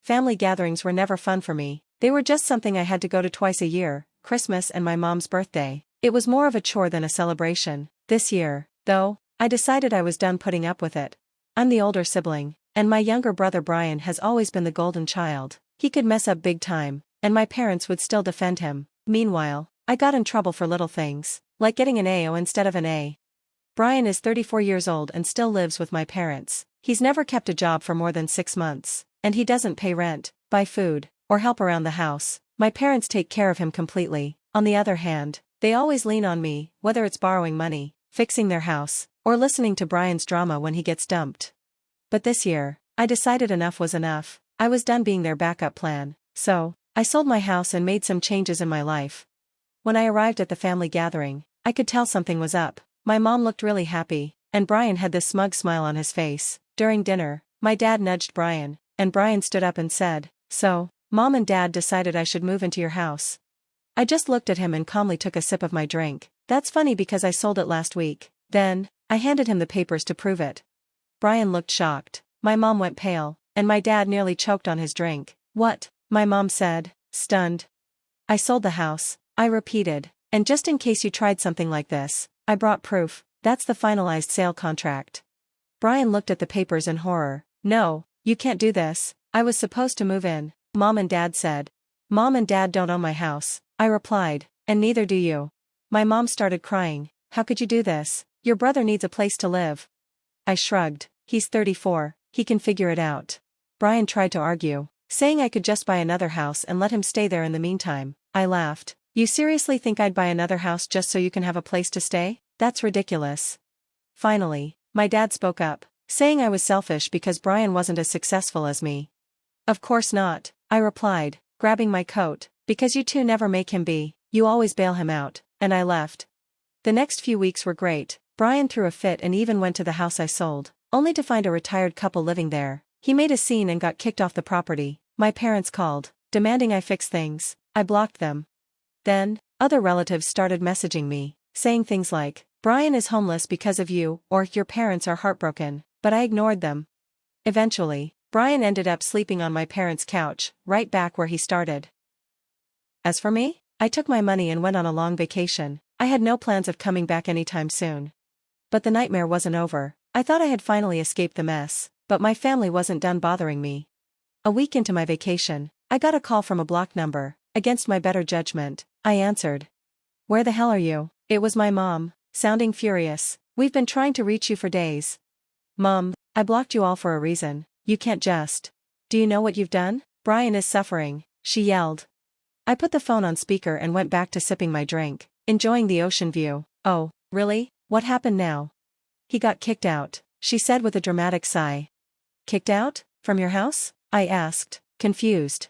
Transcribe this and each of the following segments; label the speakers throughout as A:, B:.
A: family gatherings were never fun for me. They were just something I had to go to twice a year, Christmas and my mom's birthday. It was more of a chore than a celebration. This year, though, I decided I was done putting up with it. I'm the older sibling, and my younger brother Bryan has always been the golden child. He could mess up big time, and my parents would still defend him. Meanwhile, I got in trouble for little things, like getting an AO instead of an A. Bryan is 34 years old and still lives with my parents. He's never kept a job for more than 6 months, and he doesn't pay rent, buy food, or help around the house. My parents take care of him completely. On the other hand, they always lean on me, whether it's borrowing money, fixing their house, or listening to Bryan's drama when he gets dumped. But this year, I decided enough was enough. I was done being their backup plan, so I sold my house and made some changes in my life. When I arrived at the family gathering, I could tell something was up. My mom looked really happy, and Bryan had this smug smile on his face. During dinner, my dad nudged Bryan, and Bryan stood up and said, "So, Mom and Dad decided I should move into your house." I just looked at him and calmly took a sip of my drink. That's funny because I sold it last week. Then, I handed him the papers to prove it. Bryan looked shocked. My mom went pale, and my dad nearly choked on his drink. "What?" my mom said, stunned. "I sold the house," I repeated, "and just in case you tried something like this, I brought proof. That's the finalized sale contract." Bryan looked at the papers in horror. "No, you can't do this. I was supposed to move in," Mom and Dad said. "Mom and Dad don't own my house," I replied, "and neither do you." My mom started crying. "How could you do this? Your brother needs a place to live." I shrugged. "He's 34, he can figure it out." Bryan tried to argue, saying I could just buy another house and let him stay there in the meantime. I laughed. "You seriously think I'd buy another house just so you can have a place to stay? That's ridiculous." Finally, my dad spoke up, saying I was selfish because Bryan wasn't as successful as me. "Of course not," I replied, grabbing my coat, "because you two never make him be, you always bail him out," and I left. The next few weeks were great. Bryan threw a fit and even went to the house I sold, only to find a retired couple living there. He made a scene and got kicked off the property. My parents called, demanding I fix things. I blocked them. Then, other relatives started messaging me, saying things like, "Bryan is homeless because of you," or "Your parents are heartbroken," but I ignored them. Eventually, Bryan ended up sleeping on my parents' couch, right back where he started. As for me, I took my money and went on a long vacation. I had no plans of coming back anytime soon. But the nightmare wasn't over. I thought I had finally escaped the mess, but my family wasn't done bothering me. A week into my vacation, I got a call from a blocked number. Against my better judgment, I answered. "Where the hell are you?" It was my mom, sounding furious. "We've been trying to reach you for days." "Mom, I blocked you all for a reason. You can't just. Do you know what you've done? Bryan is suffering," she yelled. I put the phone on speaker and went back to sipping my drink, enjoying the ocean view. "Oh, really? What happened now?" "He got kicked out," she said with a dramatic sigh. "Kicked out? From your house?" I asked, confused.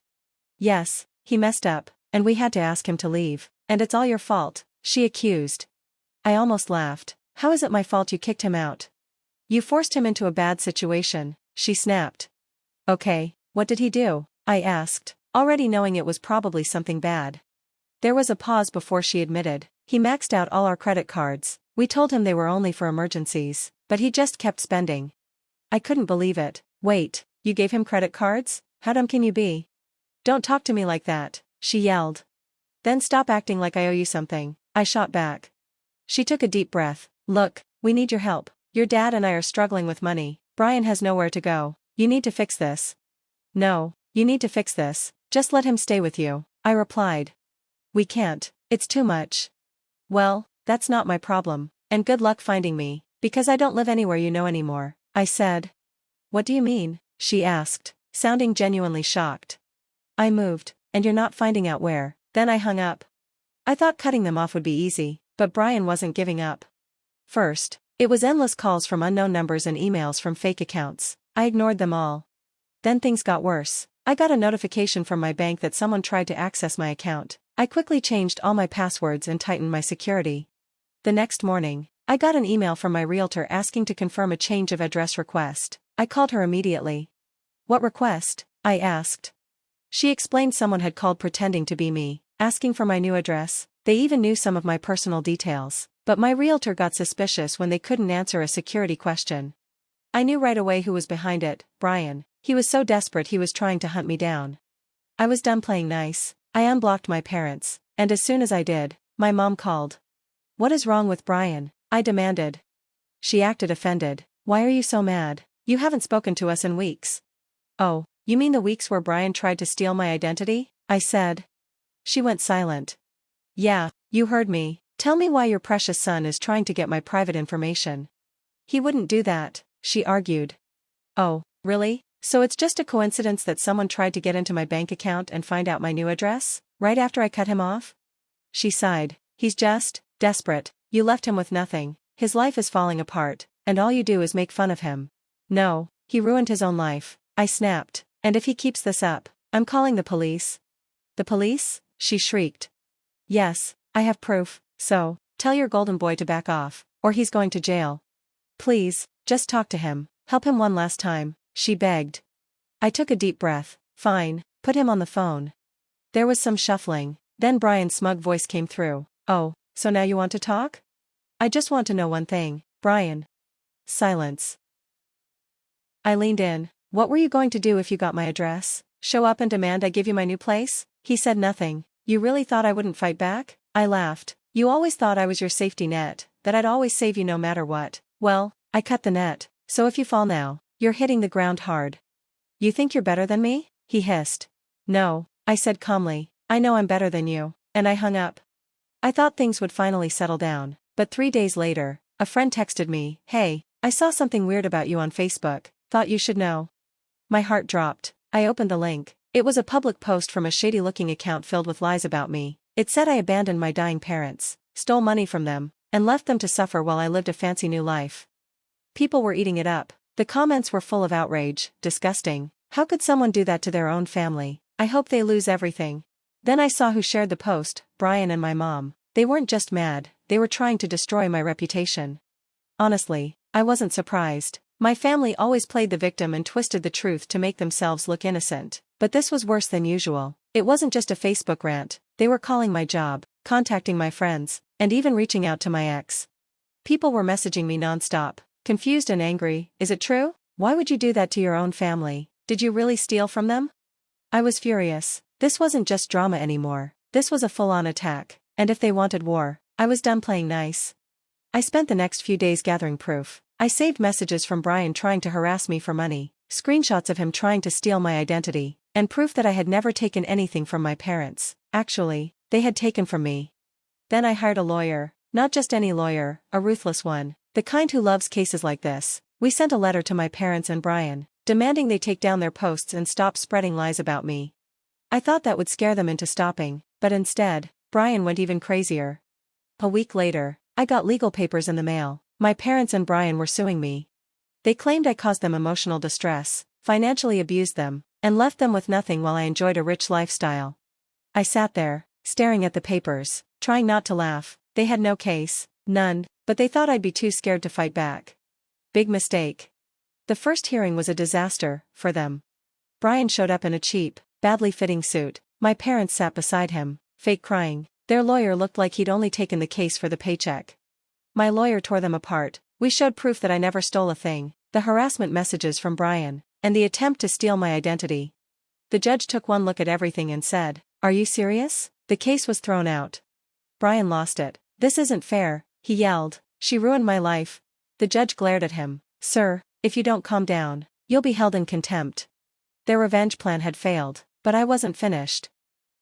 A: "Yes, he messed up, and we had to ask him to leave, and it's all your fault," she accused. I almost laughed. "How is it my fault you kicked him out?" "You forced him into a bad situation," she snapped. "Okay, what did he do?" I asked, already knowing it was probably something bad. There was a pause before she admitted. "He maxed out all our credit cards. We told him they were only for emergencies, but he just kept spending." I couldn't believe it. "Wait, you gave him credit cards? How dumb can you be? Don't talk to me like that," she yelled. "Then stop acting like I owe you something," I shot back. She took a deep breath. "Look, we need your help. Your dad and I are struggling with money. Bryan has nowhere to go. You need to fix this." "No, you need to fix this. Just let him stay with you," I replied. "We can't, it's too much." "Well, that's not my problem, and good luck finding me, because I don't live anywhere you know anymore," I said. "What do you mean?" she asked, sounding genuinely shocked. "I moved, and you're not finding out where." Then I hung up. I thought cutting them off would be easy, but Bryan wasn't giving up. First, it was endless calls from unknown numbers and emails from fake accounts. I ignored them all. Then things got worse. I got a notification from my bank that someone tried to access my account. I quickly changed all my passwords and tightened my security. The next morning, I got an email from my realtor asking to confirm a change of address request. I called her immediately. "What request?" I asked. She explained someone had called pretending to be me, asking for my new address. They even knew some of my personal details, but my realtor got suspicious when they couldn't answer a security question. I knew right away who was behind it, Bryan. He was so desperate he was trying to hunt me down. I was done playing nice. I unblocked my parents, and as soon as I did, my mom called. "What is wrong with Bryan?" I demanded. She acted offended. "Why are you so mad? You haven't spoken to us in weeks." "Oh, you mean the weeks where Bryan tried to steal my identity?" I said. She went silent. "Yeah, you heard me. Tell me why your precious son is trying to get my private information." "He wouldn't do that," she argued. "Oh, really? So it's just a coincidence that someone tried to get into my bank account and find out my new address, right after I cut him off?" She sighed. "He's just desperate. You left him with nothing. His life is falling apart, and all you do is make fun of him." "No, he ruined his own life," I snapped. "And if he keeps this up, I'm calling the police." "The police?" she shrieked. "Yes, I have proof, so tell your golden boy to back off, or he's going to jail. Please, just talk to him, help him one last time," she begged. I took a deep breath. "Fine, put him on the phone." There was some shuffling, then Bryan's smug voice came through. "Oh, so now you want to talk? I just want to know one thing, Bryan." Silence. I leaned in. "What were you going to do if you got my address? Show up and demand I give you my new place?" He said nothing. "You really thought I wouldn't fight back?" I laughed. "You always thought I was your safety net, that I'd always save you no matter what. Well, I cut the net, so if you fall now, you're hitting the ground hard." "You think you're better than me?" he hissed. "No," I said calmly, "I know I'm better than you," and I hung up. I thought things would finally settle down, but 3 days later, a friend texted me, "Hey, I saw something weird about you on Facebook, thought you should know." My heart dropped. I opened the link. It was a public post from a shady-looking account filled with lies about me. It said I abandoned my dying parents, stole money from them, and left them to suffer while I lived a fancy new life. People were eating it up. The comments were full of outrage. "Disgusting. How could someone do that to their own family? I hope they lose everything." Then I saw who shared the post, Bryan and my mom. They weren't just mad, they were trying to destroy my reputation. Honestly, I wasn't surprised. My family always played the victim and twisted the truth to make themselves look innocent. But this was worse than usual. It wasn't just a Facebook rant, they were calling my job, contacting my friends, and even reaching out to my ex. People were messaging me nonstop, confused and angry. "Is it true? Why would you do that to your own family? Did you really steal from them?" I was furious. This wasn't just drama anymore. This was a full-on attack, and if they wanted war, I was done playing nice. I spent the next few days gathering proof. I saved messages from Bryan trying to harass me for money, screenshots of him trying to steal my identity, and proof that I had never taken anything from my parents. Actually, they had taken from me. Then I hired a lawyer, not just any lawyer, a ruthless one, the kind who loves cases like this. We sent a letter to my parents and Bryan, demanding they take down their posts and stop spreading lies about me. I thought that would scare them into stopping, but instead, Bryan went even crazier. A week later, I got legal papers in the mail. My parents and Bryan were suing me. They claimed I caused them emotional distress, financially abused them, and left them with nothing while I enjoyed a rich lifestyle. I sat there, staring at the papers, trying not to laugh. They had no case, none, but they thought I'd be too scared to fight back. Big mistake. The first hearing was a disaster, for them. Bryan showed up in a cheap, badly fitting suit. My parents sat beside him, fake crying. Their lawyer looked like he'd only taken the case for the paycheck. My lawyer tore them apart. We showed proof that I never stole a thing, the harassment messages from Bryan, and the attempt to steal my identity. The judge took one look at everything and said, "Are you serious?" The case was thrown out. Bryan lost it. "This isn't fair," he yelled. "She ruined my life." The judge glared at him. "Sir, if you don't calm down, you'll be held in contempt." Their revenge plan had failed, but I wasn't finished.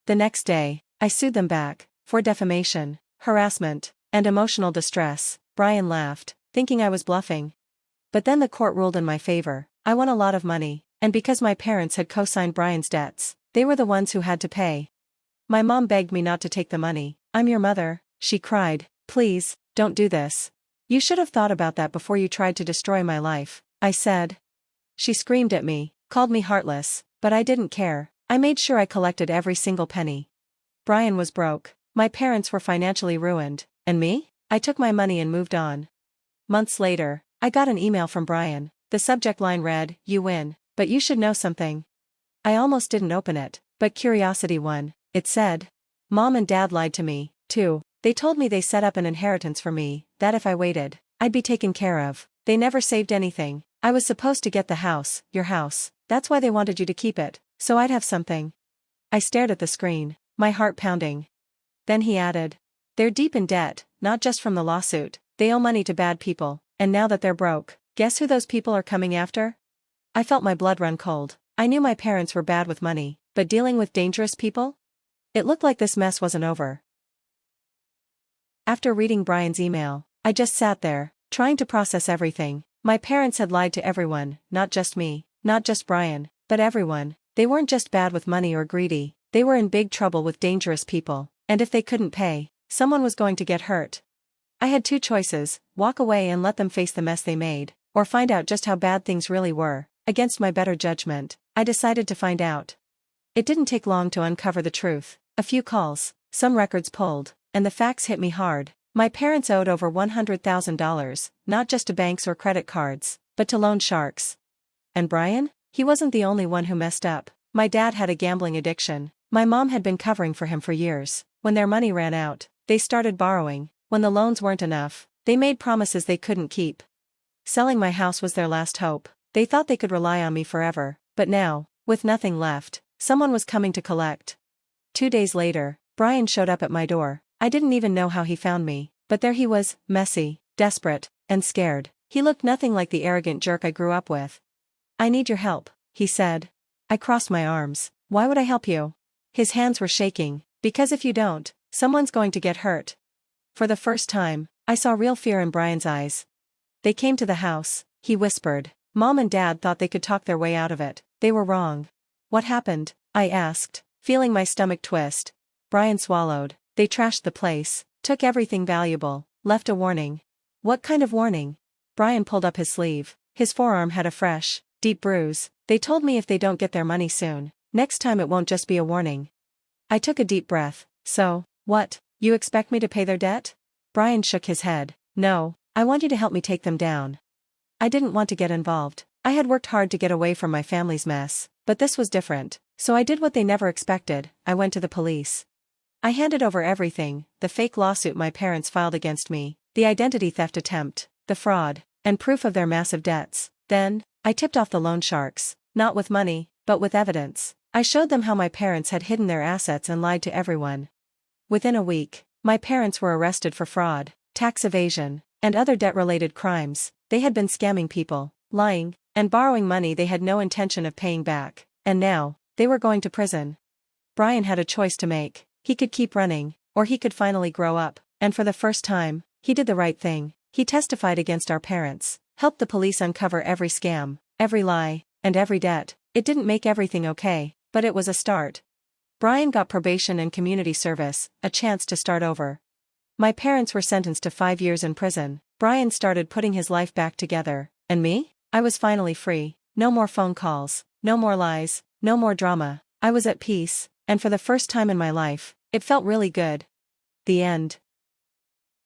A: The next day, I sued them back, for defamation, harassment, and emotional distress. Bryan laughed, thinking I was bluffing. But then the court ruled in my favor. I won a lot of money, and because my parents had co-signed Bryan's debts, they were the ones who had to pay. My mom begged me not to take the money. "I'm your mother," she cried. "Please, don't do this. You should have thought about that before you tried to destroy my life," I said. She screamed at me, called me heartless, but I didn't care. I made sure I collected every single penny. Bryan was broke. My parents were financially ruined. And me? I took my money and moved on. Months later, I got an email from Bryan. The subject line read, "You win, but you should know something." I almost didn't open it, but curiosity won. It said, "Mom and Dad lied to me, too. They told me they set up an inheritance for me, that if I waited, I'd be taken care of. They never saved anything. I was supposed to get the house, your house. That's why they wanted you to keep it, so I'd have something. I stared at the screen, my heart pounding. Then he added. They're deep in debt, not just from the lawsuit. They owe money to bad people, and now that they're broke, guess who those people are coming after? I felt my blood run cold. I knew my parents were bad with money, but dealing with dangerous people? It looked like this mess wasn't over. After reading Bryan's email, I just sat there, trying to process everything. My parents had lied to everyone, not just me, not just Bryan, but everyone. They weren't just bad with money or greedy, they were in big trouble with dangerous people, and if they couldn't pay, someone was going to get hurt. I had two choices: walk away and let them face the mess they made, or find out just how bad things really were. Against my better judgment, I decided to find out. It didn't take long to uncover the truth. A few calls, some records pulled, and the facts hit me hard. My parents owed over $100,000, not just to banks or credit cards, but to loan sharks. And Bryan? He wasn't the only one who messed up. My dad had a gambling addiction. My mom had been covering for him for years. When their money ran out, they started borrowing. When the loans weren't enough, they made promises they couldn't keep. Selling my house was their last hope. They thought they could rely on me forever, but now, with nothing left, someone was coming to collect. 2 days later, Bryan showed up at my door. I didn't even know how he found me, but there he was, messy, desperate, and scared. He looked nothing like the arrogant jerk I grew up with. I need your help, he said. I crossed my arms. Why would I help you? His hands were shaking. Because if you don't, someone's going to get hurt. For the first time, I saw real fear in Bryan's eyes. They came to the house, he whispered. Mom and Dad thought they could talk their way out of it. They were wrong. What happened? I asked, feeling my stomach twist. Bryan swallowed. They trashed the place, took everything valuable, left a warning. What kind of warning? Bryan pulled up his sleeve. His forearm had a fresh, deep bruise. They told me if they don't get their money soon, next time it won't just be a warning. I took a deep breath. So, what? You expect me to pay their debt? Bryan shook his head. No, I want you to help me take them down. I didn't want to get involved. I had worked hard to get away from my family's mess, but this was different. So I did what they never expected. I went to the police. I handed over everything: the fake lawsuit my parents filed against me, the identity theft attempt, the fraud, and proof of their massive debts. Then, I tipped off the loan sharks, not with money, but with evidence. I showed them how my parents had hidden their assets and lied to everyone. Within a week, my parents were arrested for fraud, tax evasion, and other debt-related crimes. They had been scamming people, lying, and borrowing money they had no intention of paying back, and now, they were going to prison. Bryan had a choice to make. He could keep running, or he could finally grow up, and for the first time, he did the right thing. He testified against our parents, helped the police uncover every scam, every lie, and every debt. It didn't make everything okay, but it was a start. Bryan got probation and community service, a chance to start over. My parents were sentenced to 5 years in prison. Bryan started putting his life back together, and me? I was finally free. No more phone calls, no more lies, no more drama. I was at peace, and for the first time in my life, it felt really good. The end.